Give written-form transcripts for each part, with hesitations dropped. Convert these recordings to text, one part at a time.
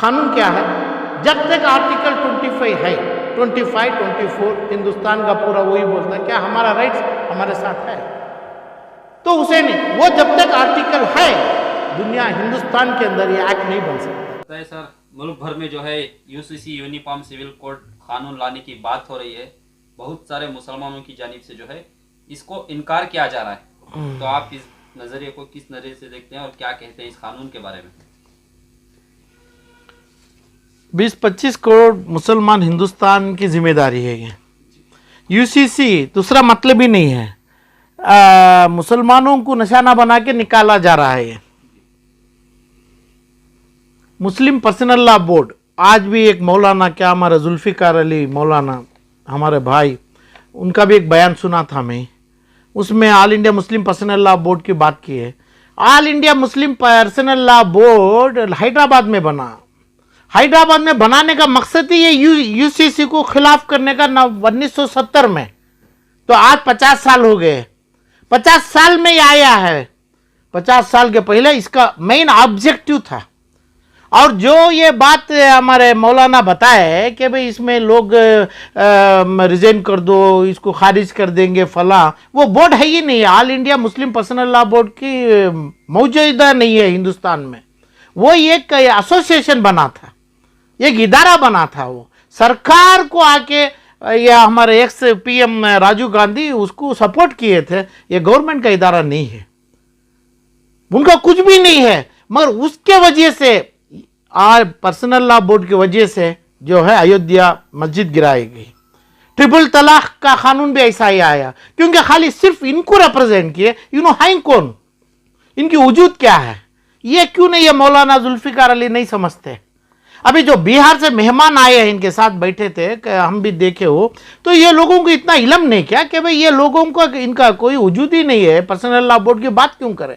कानून क्या है, जब तक आर्टिकल 25 है, 25, 24 हिंदुस्तान का पूरा वही बोलता है क्या हमारा राइट्स हमारे साथ है, तो उसे नहीं, वो जब तक आर्टिकल है दुनिया हिंदुस्तान के अंदर ये एक्ट नहीं बन सकता है। सर मुल्क भर में जो है यूसीसी यूनिफॉर्म सिविल कोड कानून लाने की बात हो रही है, बहुत सारे मुसलमानों की जानिब से जो है इसको इनकार किया जा रहा है, तो आप इस नजरिए को किस नजरिए से देखते हैं और क्या कहते हैं इस कानून के बारे में? 20-25 करोड़ मुसलमान हिंदुस्तान की जिम्मेदारी है ये। यूसीसी दूसरा मतलब ही नहीं है, मुसलमानों को निशाना बना के निकाला जा रहा है ये। मुस्लिम पर्सनल लॉ बोर्ड, आज भी एक मौलाना क्या हमारा जुल्फिकार अली मौलाना हमारे भाई, उनका भी एक बयान सुना था मैं, उसमें all India Muslim personal law board की बात की है। All India Muslim personal law board Hyderabad में बना, हैदराबाद में बनाने का मकसद ही ये यूसीसी को खिलाफ करने का 1970 में, तो आज 50 साल हो गए, 50 साल में ये आया है। 50 साल के पहले इसका मेन ऑब्जेक्टिव था। और जो ये बात हमारे मौलाना बताए कि भाई इसमें लोग रिजाइन कर दो, इसको खारिज कर देंगे फला, वो बोर्ड है ही नहीं, all India Muslim personal law board की मौजूदा नहीं है हिंदुस्तान में। वो एक एसोसिएशन बना था, एक इदारा बना था, वो सरकार को आके या हमारे एक्स पीएम राजीव गांधी उसको सपोर्ट किए थे, ये गवर्नमेंट का इदारा नहीं है, उनका कुछ भी नहीं है। मगर उसके वजह से आज पर्सनल लॉ बोर्ड की वजह से जो है अयोध्या मस्जिद गिराई गई। ट्रिपल तलाक का कानून भी ऐसा ही आया, क्योंकि खाली सिर्फ इनको रिप्रेजेंट किए, हैं कौन, इनकी वजूद क्या है, ये क्यों नहीं, ये मौलाना जुल्फिकार अली नहीं समझते। अभी जो बिहार से मेहमान आए हैं इनके साथ बैठे थे, हम भी देखे हो, तो ये लोगों को इतना इल्म नहीं क्या कि भाई ये लोगों को इनका कोई वजूद ही नहीं है, पर्सनल लॉ बोर्ड की बात क्यों करें।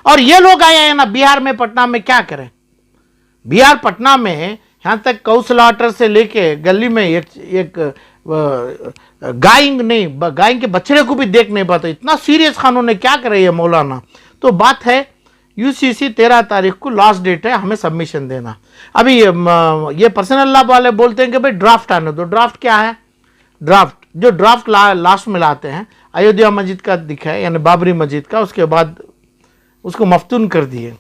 और ये लोग आए हैं ना बिहार में, पटना में, क्या करें। बिहार पटना में यहाँ तक कौशलाटर से लेके गली में एक गाय नहीं, गाय के बछड़े को भी देख नहीं पाते, इतना सीरियस कानून है, क्या करे ये मौलाना। तो बात है यूसीसी 13 तारीख को लास्ट डेट है हमें सबमिशन देना। अभी ये पर्सनल लॉ वाले बोलते हैं कि भाई ड्राफ्ट आने दो। ड्राफ्ट क्या है, ड्राफ्ट लास्ट में लाते हैं, अयोध्या मस्जिद का दिखा है, यानी बाबरी मस्जिद का, उसके बाद उसको मफ्तून कर दिए,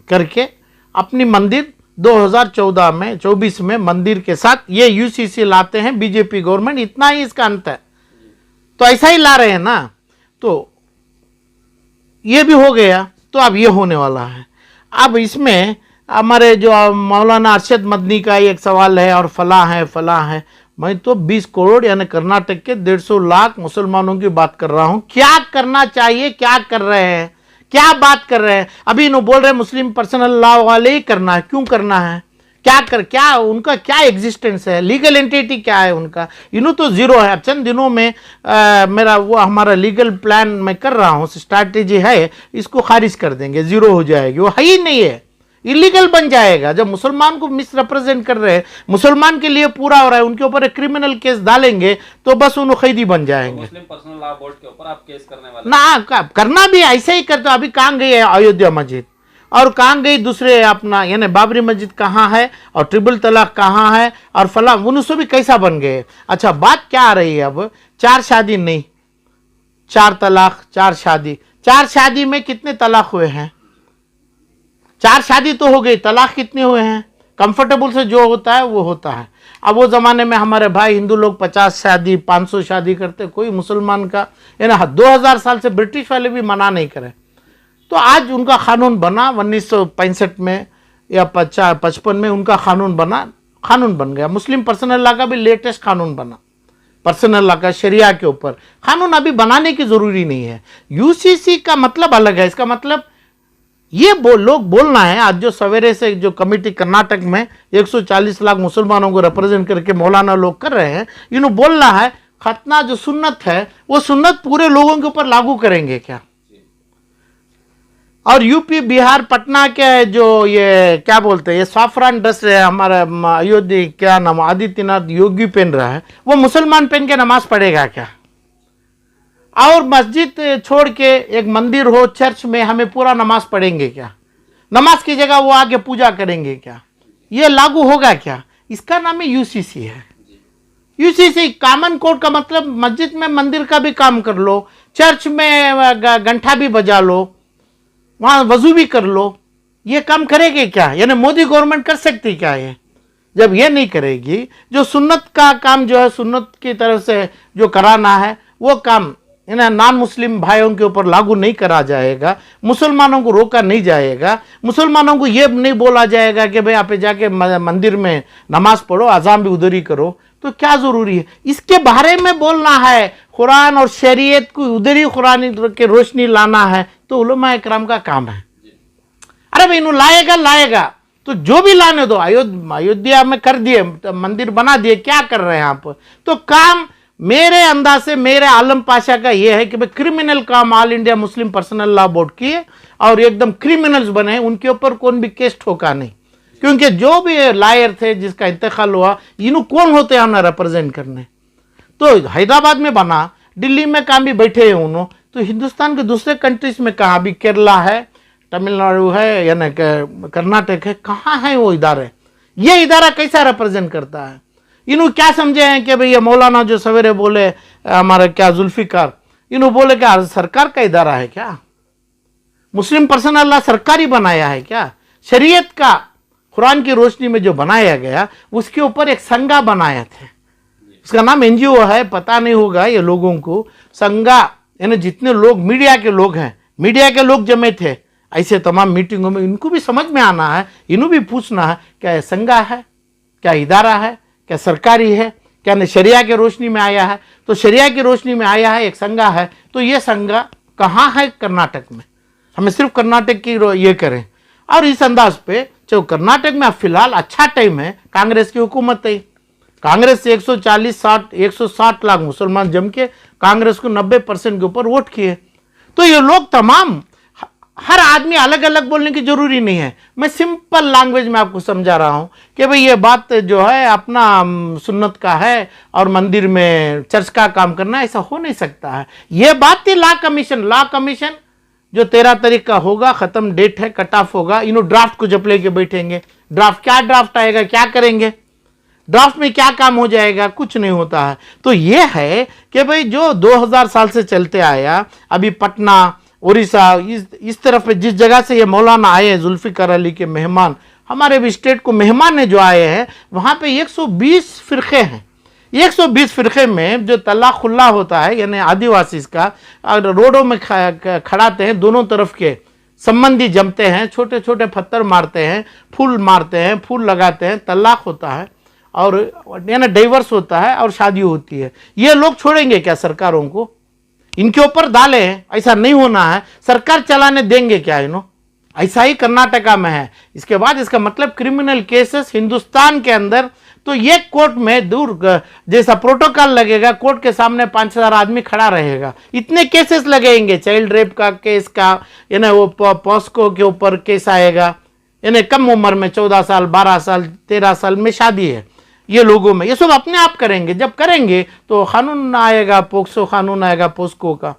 करके अपनी मंदिर 2014 में 24 में मंदिर के साथ ये यूसीसी लाते हैं बीजेपी गवर्नमेंट, इतना ही इसका अंत है। तो ऐसा ही ला रहे हैं ना, तो ये भी हो गया, तो अब ये होने वाला है। अब इसमें हमारे जो मौलाना अरशद मदनी का एक सवाल है, और फला है, मैं तो 20 करोड़ यानी कर्नाटक के 150 लाख मुसलमानों की बात कर रहा हूं। क्या करना चाहिए, क्या कर रहे हैं, क्या बात कर रहे हैं। अभी इन्हों बोल रहे हैं मुस्लिम पर्सनल लॉ वाले ही करना है, क्यों करना है, क्या उनका क्या एग्जिस्टेंस है, लीगल एंटिटी क्या है उनका, इन्हों तो जीरो है। अब चंद दिनों में मेरा वो हमारा लीगल प्लान मैं कर रहा हूँ, स्ट्रैटेजी है, इसको खारिज कर देंगे, जीरो हो जाएगी, वो है ही नहीं है, इलीगल बन जाएगा। जब मुसलमान को मिस रिप्रेजेंट कर रहे हैं, मुसलमान के लिए पूरा हो रहा है, उनके ऊपर एक क्रिमिनल केस डालेंगे तो बस उन्हें कैदी बन जाएंगे। मुस्लिम पर्सनल लॉ बोर्ड के ऊपर आप केस करने वाले ना, करना भी ऐसे ही करते। अभी कहाँ गई है अयोध्या मस्जिद, और कहाँ गई दूसरे अपना यानी बाबरी मस्जिद कहाँ है, और ट्रिपल तलाक कहाँ है, और फला, उनसे भी कैसा बन गए। अच्छा बात क्या आ रही है अब, 4 शादी नहीं, 4 तलाक, 4 शादी। 4 शादी में कितने तलाक हुए हैं, 4 शादी तो हो गई, तलाक कितने हुए हैं। कंफर्टेबल से जो होता है वो होता है। अब वो ज़माने में हमारे भाई हिंदू लोग 50 शादी 500 शादी करते, कोई मुसलमान का यानी 2000 साल से ब्रिटिश वाले भी मना नहीं करे। तो आज उनका कानून बना 1965 में या 55 में, उनका कानून बन गया। मुस्लिम पर्सनल लॉ का भी लेटेस्ट कानून बना, पर्सनल लॉ का शरिया के ऊपर कानून अभी बनाने की ज़रूरी नहीं है। यूसीसी का मतलब अलग है, इसका मतलब ये लोग बोलना है। आज जो सवेरे से जो कमेटी कर्नाटक में 140 लाख मुसलमानों को रिप्रेजेंट करके मौलाना लोग कर रहे हैं, इन्होंने बोलना है खतना जो सुन्नत है वो सुन्नत पूरे लोगों के ऊपर लागू करेंगे क्या। और यूपी बिहार पटना के जो ये क्या बोलते हैं, ये सॉफ्रान ड्रेस है हमारा अयोध्या, क्या नाम, आदित्यनाथ योगी पहन रहा है, वो मुसलमान पहन के नमाज पढ़ेगा क्या। और मस्जिद छोड़ के एक मंदिर हो, चर्च में हमें पूरा नमाज पढ़ेंगे क्या, नमाज की जगह वो आके पूजा करेंगे क्या। ये लागू होगा क्या? इसका नाम है यूसीसी है। यूसीसी कॉमन कोड का मतलब मस्जिद में मंदिर का भी काम कर लो, चर्च में घंटा भी बजा लो, वहां वजू भी कर लो। ये काम करेगी क्या? यानी मोदी गवर्नमेंट कर सकती क्या? ये जब ये नहीं करेगी, जो सुन्नत का काम जो है सुन्नत की तरफ से जो कराना है वो काम नॉन मुस्लिम भाइयों के ऊपर लागू नहीं करा जाएगा, मुसलमानों को रोका नहीं जाएगा, मुसलमानों को ये नहीं बोला जाएगा कि भाई आप जाके मंदिर में नमाज पढ़ो, अजान भी उधर ही करो, तो क्या जरूरी है? इसके बारे में बोलना है, कुरान और शरीयत को उधर ही कुरान के रोशनी लाना है, तो उलमा इकराम का काम है। अरे भाई लाएगा तो जो भी लाने दो, अयोध्या में कर दिए, मंदिर बना दिए, क्या कर रहे हैं आप? तो काम मेरे अंदाज से मेरे आलम पाशा का यह है कि भाई क्रिमिनल काम all India Muslim personal law board किए और एकदम क्रिमिनल्स बने, उनके ऊपर कौन भी केस ठोका नहीं, क्योंकि जो भी लायर थे जिसका इंतकाल हुआ, इन्हों कौन होते हैं हमें रिप्रेजेंट करने? तो हैदराबाद में बना, दिल्ली में कहाँ भी बैठे हैं उन्होंने, तो हिंदुस्तान के दूसरे कंट्रीज में कहाँ भी, केरला है, तमिलनाडु है, यानी कर्नाटक है, कहाँ है वो इदारे? ये इदारा कैसा रिप्रेजेंट करता है? इन्हों क्या समझे हैं कि भाई ये मौलाना जो सवेरे बोले हमारा क्या जुल्फिकार, इन्हों बोले क्या सरकार का इदारा है क्या? मुस्लिम पर्सनल लॉ सरकारी बनाया है क्या? शरीयत का कुरान की रोशनी में जो बनाया गया उसके ऊपर एक संगा बनाया थे, उसका नाम एनजीओ है, पता नहीं होगा ये लोगों को। संगा यानी जितने लोग मीडिया के लोग हैं, मीडिया के लोग जमे थे ऐसे तमाम मीटिंगों में, इनको भी समझ में आना है, इन्हों भी पूछना है क्या ये संगा है, क्या इदारा है, क्या सरकारी है, क्या शरिया के रोशनी में आया है? तो शरिया की रोशनी में आया है, एक संगा है, तो ये संगा कहाँ है? कर्नाटक में। हमें सिर्फ कर्नाटक की ये करें, और इस अंदाज पे जो कर्नाटक में अब फिलहाल अच्छा टाइम है, कांग्रेस की हुकूमत है, कांग्रेस से 160 लाख मुसलमान जम के कांग्रेस को 90% के ऊपर वोट किए। तो ये लोग तमाम, हर आदमी अलग अलग बोलने की जरूरी नहीं है, मैं सिंपल लैंग्वेज में आपको समझा रहा हूं कि भाई ये बात जो है अपना सुन्नत का है और मंदिर में चर्च का काम करना, ऐसा हो नहीं सकता है। ये बात थी लॉ कमीशन जो 13 तारीख का होगा, खत्म डेट है, कट ऑफ होगा, इन्हों ड्राफ्ट को जब लेके बैठेंगे, ड्राफ्ट आएगा, क्या करेंगे? ड्राफ्ट में क्या काम हो जाएगा? कुछ नहीं होता है। तो ये है कि भाई जो 2000 साल से चलते आया, अभी पटना, उड़ीसा, इस तरफ जिस जगह से ये मौलाना आए हैं, जुल्फिकार अली के मेहमान, हमारे भी स्टेट को मेहमान ने जो आए हैं, वहाँ पे 120 फिरके हैं। 120 फिरके में जो तलाकुल्ला होता है, यानी आदिवासी का, रोडों में खड़ाते हैं, दोनों तरफ के संबंधी जमते हैं, छोटे छोटे पत्थर मारते हैं, फूल लगाते हैं, तलाक होता है और यानी डाइवर्स होता है और शादी होती है। ये लोग छोड़ेंगे क्या सरकारों को? इनके ऊपर डाले हैं, ऐसा नहीं होना है। सरकार चलाने देंगे क्या इन्हों? ऐसा ही कर्नाटका में है। इसके बाद इसका मतलब क्रिमिनल केसेस हिंदुस्तान के अंदर, तो ये कोर्ट में दूर जैसा प्रोटोकॉल लगेगा, कोर्ट के सामने 5000 आदमी खड़ा रहेगा, इतने केसेस लगेंगे। चाइल्ड रेप का केस का, यानी वो पॉस्को के ऊपर केस आएगा, यानी कम उम्र में 14 साल, 12 साल, 13 साल में शादी है ये लोगों में, ये सब अपने आप करेंगे। जब करेंगे तो कानून आएगा, पोक्सो कानून आएगा, पोस्को का,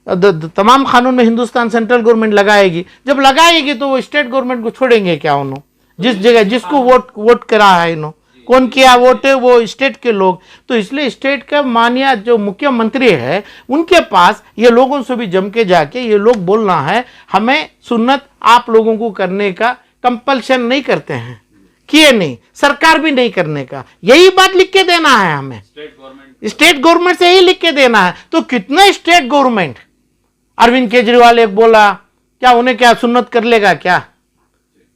तमाम कानून में हिंदुस्तान सेंट्रल गवर्नमेंट लगाएगी। जब लगाएगी तो वो स्टेट गवर्नमेंट को छोड़ेंगे क्या? उन्होंने जिस जगह जिसको वोट करा है, इन्हों कौन किया वोट है? वो स्टेट के लोग। तो इसलिए स्टेट का माननीय जो मुख्यमंत्री है, उनके पास ये लोगों से भी जम के जाके ये लोग बोलना है, हमें सुन्नत आप लोगों को करने का कंपल्शन नहीं करते हैं, किए नहीं, सरकार भी नहीं करने का, यही बात लिख के देना है हमें, स्टेट गवर्नमेंट से ही लिख के देना है। तो कितने स्टेट गवर्नमेंट, अरविंद केजरीवाल एक बोला, क्या उन्हें क्या सुन्नत कर लेगा क्या?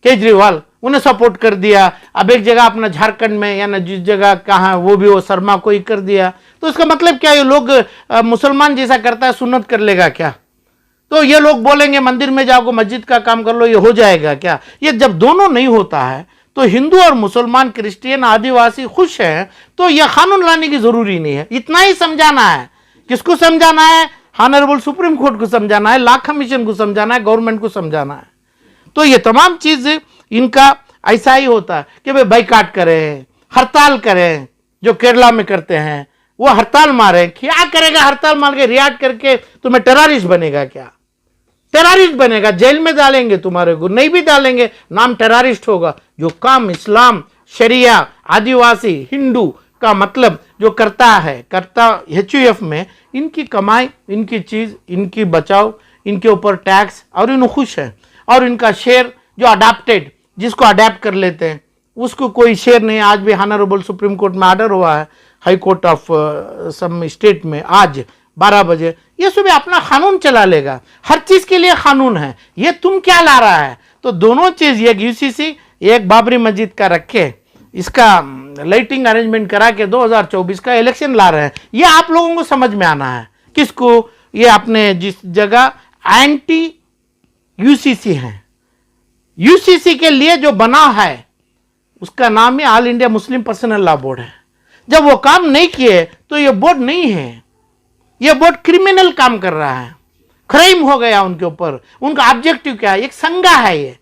केजरीवाल उन्हें सपोर्ट कर दिया। अब एक जगह अपना झारखंड में, या ना जिस जगह कहाँ, वो भी वो शर्मा को ही कर दिया। तो इसका मतलब क्या, ये लोग मुसलमान जैसा करता है सुन्नत कर लेगा क्या? तो ये लोग बोलेंगे मंदिर में जाओ, मस्जिद का काम कर लो, ये हो जाएगा क्या? ये जब दोनों नहीं होता है, तो हिंदू और मुसलमान, क्रिश्चियन, आदिवासी खुश हैं, तो यह कानून लाने की जरूरी नहीं है। इतना ही समझाना है। किसको समझाना है? ऑनरेबल सुप्रीम कोर्ट को समझाना है, लॉ कमीशन को समझाना है, गवर्नमेंट को समझाना है। तो ये तमाम चीज इनका ऐसा ही होता है कि भाई बाइकाट करें, हड़ताल करें, जो केरला में करते हैं वो हड़ताल मारे। क्या करेगा हड़ताल मार के? रियाट करके तुम्हें टेररिस्ट बनेगा क्या? टेररिस्ट बनेगा, जेल में डालेंगे तुम्हारे को, नहीं भी डालेंगे नाम टेररिस्ट होगा। जो काम इस्लाम, शरिया, आदिवासी, हिंदू का मतलब जो करता HUF में, इनकी कमाई, इनकी चीज, इनकी बचाओ, इनके ऊपर टैक्स, और इन खुश है। और इनका शेयर जो अडाप्टेड, जिसको अडेप्ट कर लेते हैं, उसको कोई शेयर नहीं। आज भी ऑनरेबल सुप्रीम कोर्ट में ऑर्डर हुआ है, high court of some state में, आज 12 बजे ये सुबह अपना कानून चला लेगा। हर चीज के लिए कानून है, ये तुम क्या ला रहा है? तो दोनों चीज, एक UCC, एक बाबरी मस्जिद का रखे, इसका लाइटिंग अरेंजमेंट करा के 2024 का इलेक्शन ला रहे हैं। ये आप लोगों को समझ में आना है। किसको? ये अपने जिस जगह एंटी UCC है, UCC के लिए जो बना है उसका नाम ही all India Muslim personal law board है। जब वो काम नहीं किए तो ये बोर्ड नहीं है, ये बोर्ड क्रिमिनल काम कर रहा है, क्राइम हो गया उनके ऊपर। उनका ऑब्जेक्टिव क्या है? एक संघा है ये,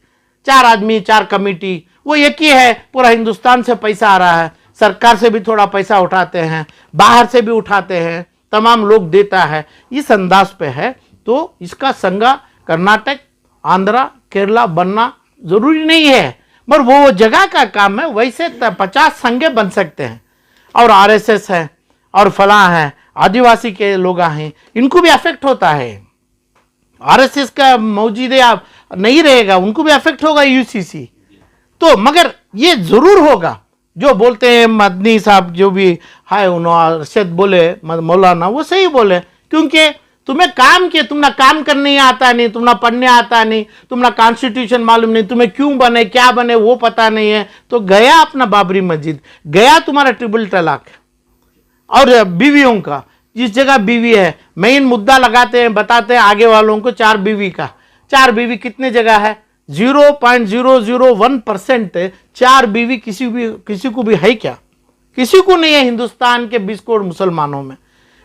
4 आदमी 4 कमेटी, वो एक ही है। पूरा हिंदुस्तान से पैसा आ रहा है, सरकार से भी थोड़ा पैसा उठाते हैं, बाहर से भी उठाते हैं, तमाम लोग देता है, इस अंदाज पे है। तो इसका संघा कर्नाटक, आंध्रा, केरला बनना जरूरी नहीं है, पर वो जगह का काम है। वैसे 50 संघे बन सकते हैं। और RSS है और फला है, आदिवासी के लोग हैं, इनको भी अफेक्ट होता है। RSS का मौजूद आप नहीं रहेगा, उनको भी अफेक्ट होगा UCC। तो मगर ये जरूर होगा, जो बोलते हैं मदनी साहब जो भी है, उन्होंने अरशद बोले, मौलाना वो सही बोले, क्योंकि तुम्हें काम किया, तुम्हें काम करने आता नहीं, तुम्हें पढ़ने आता नहीं, तुम्हें कॉन्स्टिट्यूशन मालूम नहीं, तुम्हें क्यों बने क्या बने वो पता नहीं है, तो गया अपना बाबरी मस्जिद, गया तुम्हारा ट्रिपल तलाक। और बीवियों का, जिस जगह बीवी है, मेन मुद्दा लगाते हैं, बताते हैं आगे वालों को 4 बीवी का। 4 बीवी कितने जगह है? 0.001% 4 बीवी किसी को भी है क्या? किसी को नहीं है हिंदुस्तान के 20 करोड़ मुसलमानों में,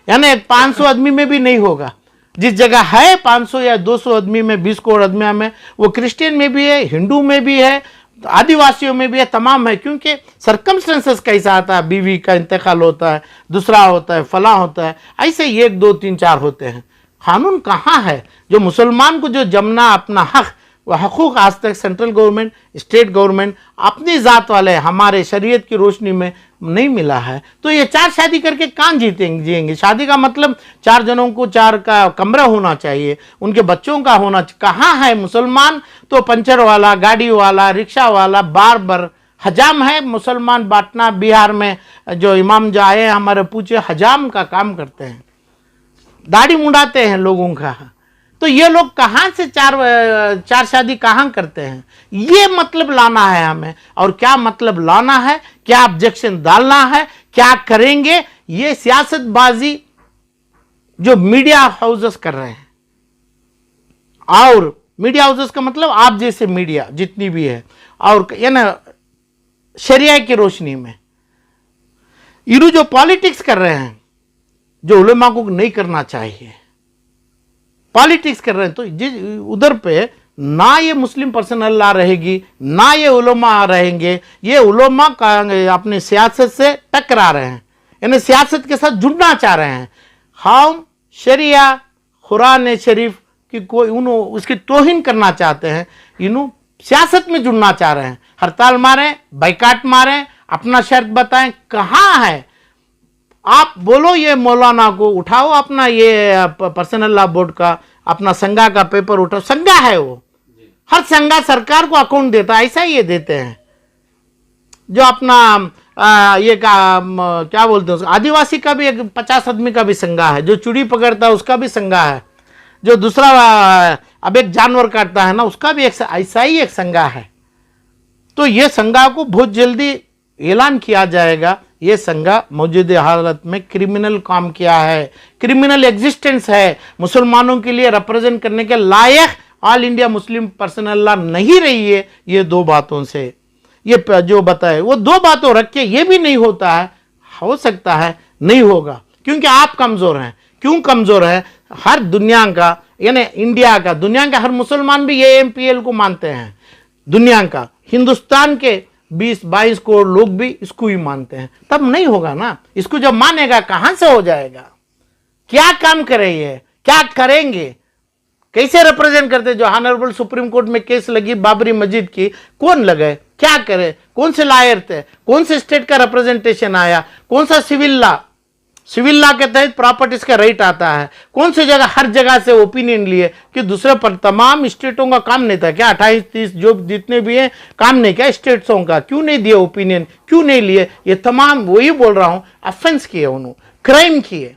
यानी 500 आदमी में भी नहीं होगा। जिस जगह है 500 या 200 आदमी में, 20 करोड़ आदमी में, वो क्रिश्चियन में भी है, हिंदू में भी है, आदिवासियों में भी है, तमाम है। क्योंकि सर्कमस्टेंसेस कैसा आता है, बीवी का इंतकाल होता है, दूसरा होता है, फला होता है, ऐसे 1 2 3 4 होते हैं। कानून कहाँ है जो मुसलमान को जो जमना अपना हक, वह हकूक आज तक सेंट्रल गवर्नमेंट, स्टेट गवर्नमेंट, अपनी ज़ात वाले हमारे शरीयत की रोशनी में नहीं मिला है। तो ये 4 शादी करके कहाँ जिएंगे? शादी का मतलब 4 जनों को 4 का कमरा होना चाहिए, उनके बच्चों का होना चाहिए। कहाँ है मुसलमान? तो पंचर वाला, गाड़ी वाला, रिक्शा वाला, बार हजाम है मुसलमान बांटना। बिहार में जो इमाम जो आए हमारे पूछे, हजाम का काम करते हैं, दाढ़ी मुंडाते हैं लोगों का। तो ये लोग कहाँ से 4 शादी कहाँ करते हैं? ये मतलब लाना है हमें। और क्या मतलब लाना है, क्या ऑब्जेक्शन डालना है, क्या करेंगे, ये सियासतबाजी जो मीडिया हाउसेस कर रहे हैं। और मीडिया हाउसेस का मतलब आप जैसे मीडिया जितनी भी है, और ये ना शरिया की रोशनी में ये जो पॉलिटिक्स कर रहे हैं, जो उलेमा को नहीं करना चाहिए, पॉलिटिक्स कर रहे हैं। तो उधर पे ना ये मुस्लिम पर्सनल लॉ रहेगी, ना ये उलेमा रहेंगे। ये उलेमा का अपने सियासत से टकरा रहे हैं, यानी सियासत के साथ जुड़ना चाह रहे हैं। हम शरिया, कुरान शरीफ की कोई उसकी तौहीन करना चाहते हैं, इन्हों सियासत में जुड़ना चाह रहे हैं। हड़ताल मारें, बाइकाट मारें, अपना शर्त बताएं, कहाँ है? आप बोलो ये मौलाना को उठाओ, अपना ये पर्सनल लॉ बोर्ड का अपना संघा का पेपर उठाओ। संघा है वो, हर संघा सरकार को अकाउंट देता है, ऐसा ही ये देते हैं। जो अपना ये क्या बोलते हैं, आदिवासी का भी एक 50 आदमी का भी संघा है, जो चूड़ी पकड़ता है उसका भी संघा है, जो दूसरा अब एक जानवर काटता है ना, उसका भी एक ऐसा ही एक संघा है। तो ये संघा को बहुत जल्दी ऐलान किया जाएगा। ये संघा मौजूदा हालत में क्रिमिनल काम किया है, क्रिमिनल एग्जिस्टेंस है, मुसलमानों के लिए रिप्रेजेंट करने के लायक all India Muslim personal law नहीं रही है। ये 2 बातों से, ये जो बताए वो 2 बातों रख के ये भी नहीं होता है, हो सकता है नहीं होगा, क्योंकि आप कमजोर हैं। क्यों कमजोर है? हर दुनिया का, यानी इंडिया का, दुनिया का हर मुसलमान भी ये MPL को मानते हैं। दुनिया का, हिंदुस्तान के 20-22 करोड़ लोग भी इसको ही मानते हैं। तब नहीं होगा ना, इसको जब मानेगा कहां से हो जाएगा? क्या काम करे ये, क्या करेंगे? कैसे रिप्रेजेंट करते? जो ऑनरेबल सुप्रीम कोर्ट में केस लगी बाबरी मस्जिद की, कौन लगाए, क्या करे, कौन से लॉयर थे, कौन से स्टेट का रिप्रेजेंटेशन आया, कौन सा सिविल लॉ के तहत प्रॉपर्टीज का राइट आता है, कौन सी जगह, हर जगह से ओपिनियन लिए कि दूसरे पर तमाम स्टेटों का काम नहीं था क्या? 28-30 जो जितने भी हैं काम नहीं क्या स्टेट्सों का? क्यों नहीं दिए ओपिनियन, क्यों नहीं लिए? ये तमाम वही बोल रहा हूं, अफेंस किए, उन्होंने क्राइम किए,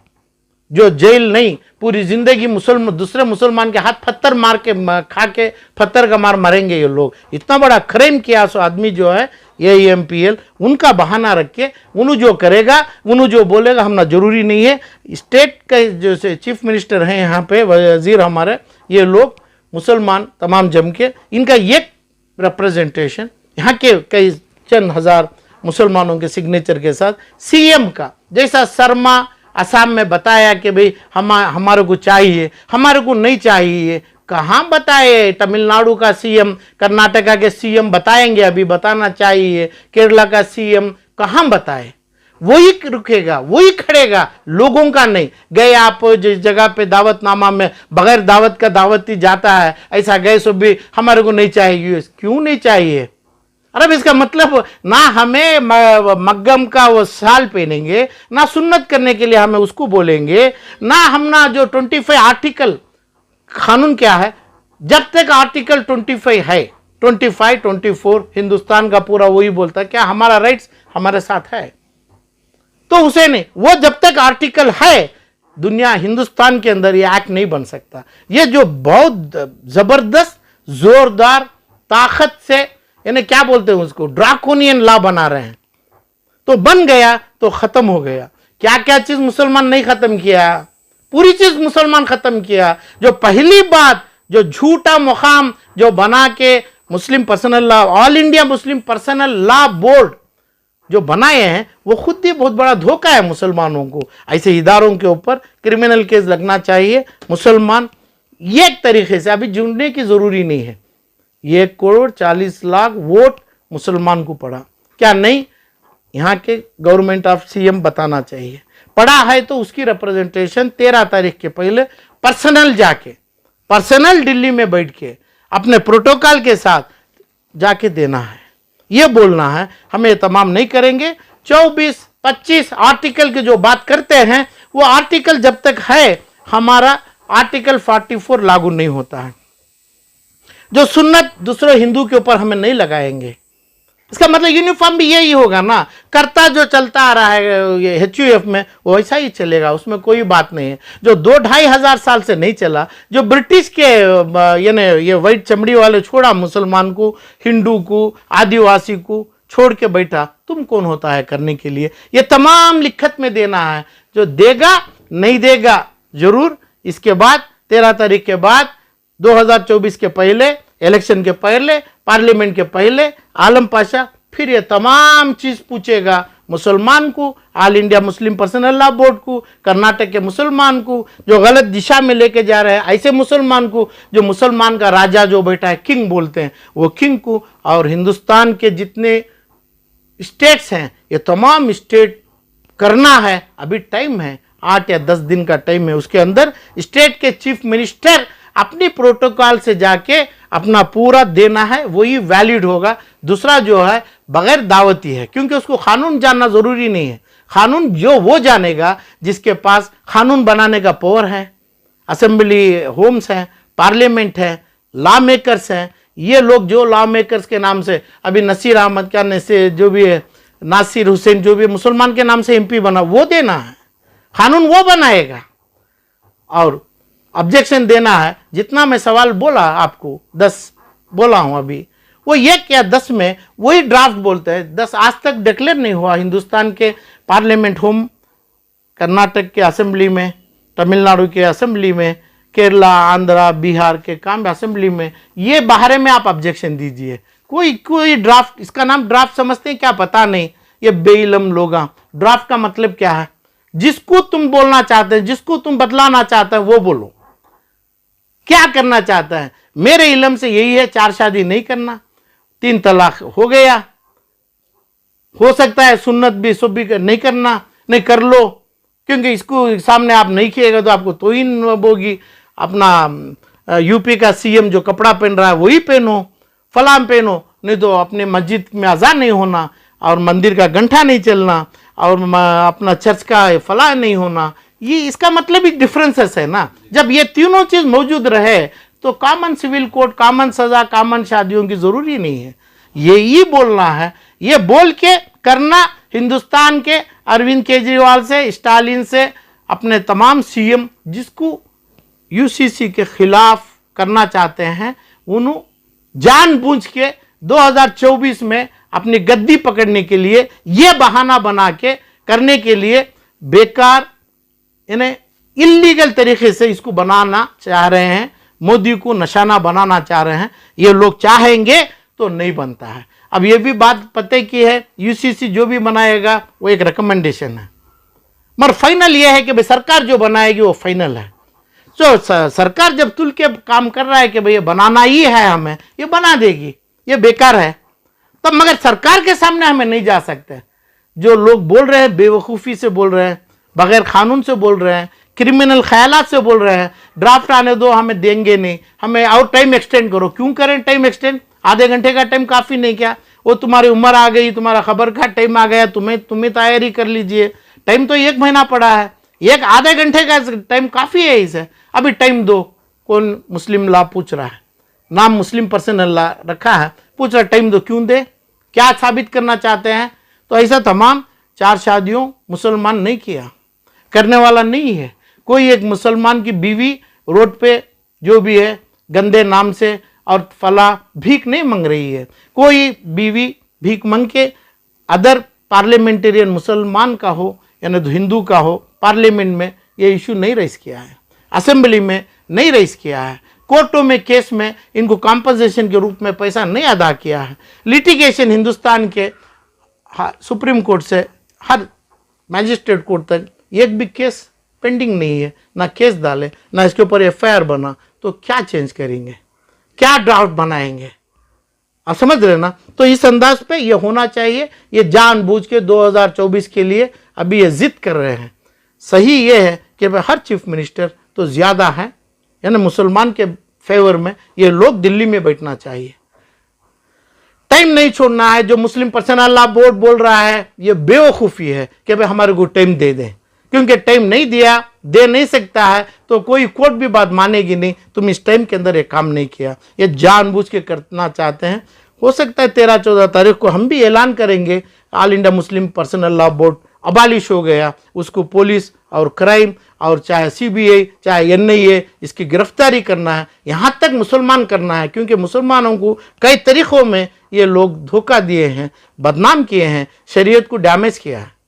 जो जेल नहीं, पूरी जिंदगी दूसरे मुसलमान के हाथ पत्थर मार के खा के पत्थर का मार मरेंगे ये लोग। इतना बड़ा क्राइम किया सो आदमी जो है AEMPL, उनका बहाना रख के उन्होंने जो करेगा, उन्होंने जो बोलेगा हमना जरूरी नहीं है। स्टेट के जो चीफ मिनिस्टर हैं यहाँ पे, वजीर हमारे, ये लोग मुसलमान तमाम जम के, इनका एक रिप्रेजेंटेशन यहाँ के कई चंद हजार मुसलमानों के सिग्नेचर के साथ CM का, जैसा शर्मा असम में बताया कि भाई हमारे को चाहिए, हमारे को नहीं चाहिए, कहाँ बताए? तमिलनाडु का CM, कर्नाटका के CM बताएंगे, अभी बताना चाहिए, केरला का CM कहाँ बताए? वही रुकेगा, वही खड़ेगा, लोगों का नहीं। गए आप जिस जगह पे दावतनामा में बगैर दावत का दावती जाता है, ऐसा गए सो भी हमारे को नहीं चाहिए US। क्यों नहीं चाहिए? अरे इसका मतलब ना हमें मग्गम का वो शाल पहनेंगे, ना सुन्नत करने के लिए हमें उसको बोलेंगे, ना हम ना जो 25 आर्टिकल कानून क्या है, जब तक आर्टिकल 25 है, 25, 24 हिंदुस्तान का पूरा वही बोलता है क्या हमारा राइट्स हमारे साथ है, तो उसे नहीं, वो जब तक आर्टिकल है दुनिया हिंदुस्तान के अंदर ये एक्ट नहीं बन सकता। ये जो बहुत जबरदस्त जोरदार ताकत से, यानी क्या बोलते हैं उसको, ड्राकोनियन लॉ बना रहे हैं, तो बन गया तो खत्म हो गया। क्या क्या चीज मुसलमान नहीं खत्म किया? पूरी चीज मुसलमान खत्म किया। जो पहली बात, जो झूठा मुकाम जो बना के Muslim personal law, all India Muslim personal law board जो बनाए हैं, वो खुद ही बहुत बड़ा धोखा है मुसलमानों को। ऐसे इदारों के ऊपर क्रिमिनल केस लगना चाहिए। मुसलमान एक तरीके से अभी जुड़ने की जरूरी नहीं है। 1,40,00,000 वोट मुसलमान को पड़ा, क्या नहीं? यहाँ के गवर्नमेंट ऑफ CM बताना चाहिए, पड़ा है तो उसकी रिप्रेजेंटेशन 13 तारीख के पहले पर्सनल जाके, पर्सनल दिल्ली में बैठ के अपने प्रोटोकॉल के साथ जाके देना है। ये बोलना है हमें तमाम नहीं करेंगे। 24-25 आर्टिकल की जो बात करते हैं, वो आर्टिकल जब तक है, हमारा आर्टिकल 44 लागू नहीं होता है। जो सुन्नत दूसरे हिंदू के ऊपर हमें नहीं लगाएंगे, इसका मतलब यूनिफॉर्म भी यही होगा ना। करता जो चलता आ रहा है ये HUF में, वो वैसा ही चलेगा, उसमें कोई बात नहीं है। जो 2-2.5 हजार साल से नहीं चला, जो ब्रिटिश के यानी ये वाइट चमड़ी वाले छोड़ा, मुसलमान को, हिंदू को, आदिवासी को छोड़ के बैठा, तुम कौन होता है करने के लिए? ये तमाम लिखत में देना है। जो देगा नहीं देगा जरूर। इसके बाद 13 तारीख के बाद 2024 के पहले, इलेक्शन के पहले, पार्लियामेंट के पहले, आलम पाशा फिर ये तमाम चीज पूछेगा मुसलमान को, all India Muslim personal law board को, कर्नाटक के मुसलमान को जो गलत दिशा में लेके जा रहे हैं, ऐसे मुसलमान को, जो मुसलमान का राजा जो बैठा है, किंग बोलते हैं, वो किंग को, और हिंदुस्तान के जितने स्टेट्स हैं, ये तमाम स्टेट करना है। अभी टाइम है, 8 या 10 दिन का टाइम है। उसके अंदर स्टेट के चीफ मिनिस्टर अपनी प्रोटोकॉल से जाके अपना पूरा देना है, वही वैलिड होगा। दूसरा जो है बगैर दावती है, क्योंकि उसको कानून जानना जरूरी नहीं है। कानून जो वो जानेगा जिसके पास कानून बनाने का पावर है। असेंबली होम्स हैं, पार्लियामेंट है, लॉ मेकर्स हैं। ये लोग जो लॉ मेकर्स के नाम से, अभी नसीर अहमद का से जो भी है, नासिर हुसैन जो भी मुसलमान के नाम से MP बना, वो देना है कानून, वो बनाएगा। और ऑब्जेक्शन देना है। जितना मैं सवाल बोला आपको, 10 बोला हूं अभी, वो 1 या 10 में वही ड्राफ्ट बोलते हैं। 10 आज तक डिक्लेयर नहीं हुआ। हिंदुस्तान के पार्लियामेंट होम, कर्नाटक के असेंबली में, तमिलनाडु के असेंबली में, केरला, आंध्रा, बिहार के काम असेंबली में, ये बाहर में आप ऑब्जेक्शन दीजिए। कोई ड्राफ्ट, इसका नाम ड्राफ्ट समझते हैं क्या? पता नहीं। ये बेइलम लोग। ड्राफ्ट का मतलब क्या है? जिसको तुम बोलना चाहते हैं, जिसको तुम बदलाना चाहते हैं, वो बोलो। क्या करना चाहता है? मेरे इल्म से यही है, 4 शादी नहीं करना, 3 तलाक हो गया। हो सकता है सुन्नत भी सब भी नहीं करना, नहीं कर लो, क्योंकि इसको सामने आप नहीं किएगा तो आपको तोहीन होगी। अपना यूपी का सीएम जो कपड़ा पहन रहा है वही पहनो, फलाम पहनो, नहीं तो अपने मस्जिद में अजान नहीं होना और मंदिर का घंटा नहीं चलना और अपना चर्च का फला नहीं होना। ये इसका मतलब ही डिफरेंसेस है ना। जब ये तीनों चीज मौजूद रहे तो कॉमन सिविल कोड, कॉमन सजा, कॉमन शादियों की जरूरी नहीं है। यही बोलना है, ये बोल के करना हिंदुस्तान के अरविंद केजरीवाल से, स्टालिन से, अपने तमाम सीएम जिसको यूसीसी के खिलाफ करना चाहते हैं, उन्होंने जानबूझ के 2024 में अपनी गद्दी पकड़ने के लिए ये बहाना बना के करने के लिए बेकार इन्हें इलीगल तरीके से इसको बनाना चाह रहे हैं, मोदी को निशाना बनाना चाह रहे हैं। ये लोग चाहेंगे तो नहीं बनता है। अब ये भी बात पते की है, यूसीसी जो भी बनाएगा वो एक रिकमेंडेशन है, मगर फाइनल ये है कि भाई सरकार जो बनाएगी वो फाइनल है। तो सरकार जब तुल के काम कर रहा है कि भाई ये बनाना ही है हमें, ये बना देगी, ये बेकार है तब। मगर सरकार के सामने हमें नहीं जा सकते। जो लोग बोल रहे हैं बेवकूफ़ी से बोल रहे हैं, बगैर कानून से बोल रहे हैं, क्रिमिनल ख्यालात से बोल रहे हैं, ड्राफ्ट आने दो, हमें देंगे नहीं, हमें और टाइम एक्सटेंड करो। क्यों करें टाइम एक्सटेंड? आधे घंटे का टाइम काफ़ी नहीं क्या? वो तुम्हारी उम्र आ गई, तुम्हारा खबर का टाइम आ गया, तुम्हें तैयारी कर लीजिए। टाइम तो 1 महीना पड़ा है, एक आधे घंटे का टाइम काफ़ी है इसे, अभी टाइम दो। कौन मुस्लिम लॉ पूछ रहा है, नाम मुस्लिम पर्सनल लॉ रखा है, पूछ रहा टाइम दो, क्यों दे? क्या साबित करना चाहते हैं? तो ऐसा तमाम 4 शादियों मुसलमान नहीं किया, करने वाला नहीं है। कोई एक मुसलमान की बीवी रोड पे जो भी है गंदे नाम से और फला भीख नहीं मांग रही है। कोई बीवी भीख मांग के अदर पार्लियामेंटेरियन मुसलमान का हो यानी तो हिंदू का हो, पार्लियामेंट में ये इशू नहीं रेस किया है, असेंबली में नहीं रेस किया है, कोर्टों में केस में इनको कॉम्पनसेशन के रूप में पैसा नहीं अदा किया है। लिटिगेशन हिंदुस्तान के सुप्रीम कोर्ट से हर मैजिस्ट्रेट कोर्ट तक एक भी केस पेंडिंग नहीं है, ना केस डाले, ना इसके ऊपर एफआईआर बना। तो क्या चेंज करेंगे, क्या ड्राफ्ट बनाएंगे? आप समझ रहे ना। तो इस अंदाज पे ये होना चाहिए। ये जानबूझ के 2024 के लिए अभी ये जिद कर रहे हैं। सही ये है कि भाई हर चीफ मिनिस्टर तो ज़्यादा है, यानी मुसलमान के फेवर में ये लोग दिल्ली में बैठना चाहिए। टाइम नहीं छोड़ना है। जो मुस्लिम पर्सनल लॉ बोर्ड बोल रहा है ये बेवकूफ़ी है कि भाई हमारे को टाइम दे दें, क्योंकि टाइम नहीं दिया, दे नहीं सकता है तो कोई कोर्ट भी बात मानेगी नहीं। तुम इस टाइम के अंदर ये काम नहीं किया, ये जानबूझ के करना चाहते हैं। हो सकता है 13-14 तारीख को हम भी ऐलान करेंगे all India Muslim personal law board abolish हो गया, उसको पुलिस और क्राइम और चाहे सीबीआई चाहे एनआईए इसकी गिरफ्तारी करना है, यहाँ तक मुसलमान करना है। क्योंकि मुसलमानों को कई तरीक़ों में ये लोग धोखा दिए हैं, बदनाम किए हैं, शरीयत को डैमेज किया है।